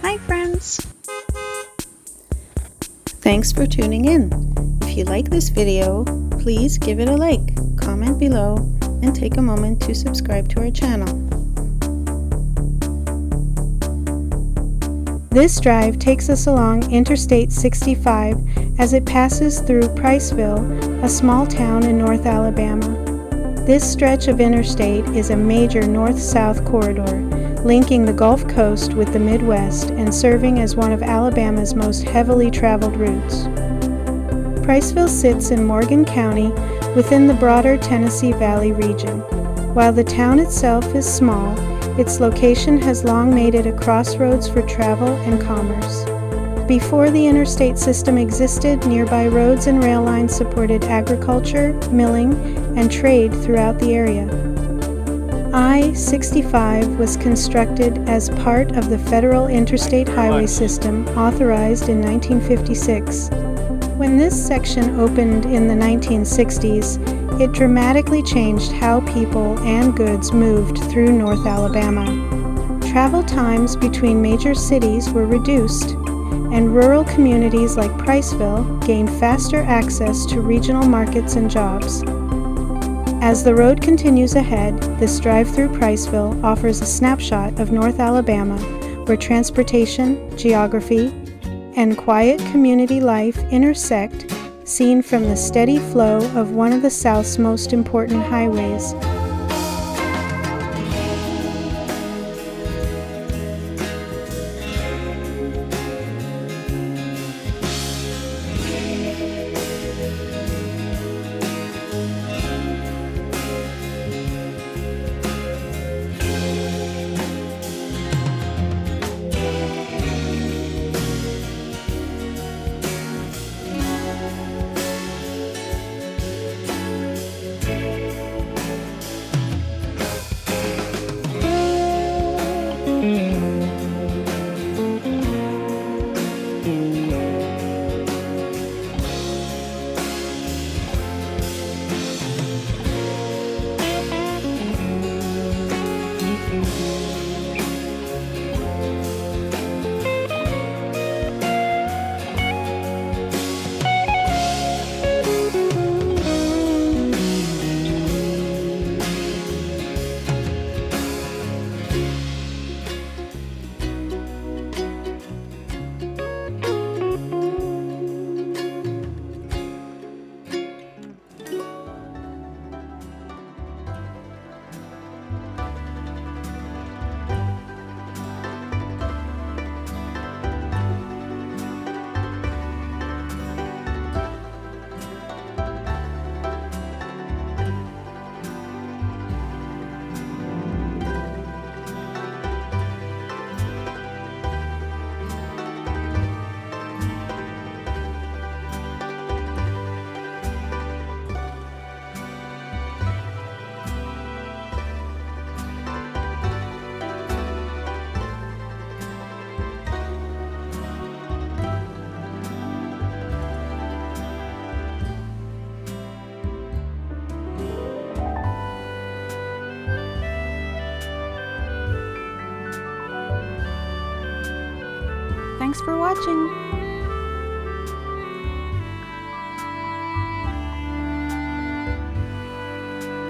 Hi friends! Thanks for tuning in. If you like this video, please give it a like, comment below, and take a moment to subscribe to our channel. This drive takes us along Interstate 65 as it passes through Priceville, a small town in North Alabama. This stretch of interstate is a major north-south corridor, linking the Gulf Coast with the Midwest and serving as one of Alabama's most heavily traveled routes. Priceville sits in Morgan County within the broader Tennessee Valley region. While the town itself is small, its location has long made it a crossroads for travel and commerce. Before the interstate system existed, nearby roads and rail lines supported agriculture, milling, and trade throughout the area. I-65 was constructed as part of the Federal Interstate Highway System authorized in 1956. When this section opened in the 1960s, it dramatically changed how people and goods moved through North Alabama. Travel times between major cities were reduced, and rural communities like Priceville gained faster access to regional markets and jobs. As the road continues ahead, this drive through Priceville offers a snapshot of North Alabama, where transportation, geography, and quiet community life intersect, seen from the steady flow of one of the South's most important highways. Thanks for watching!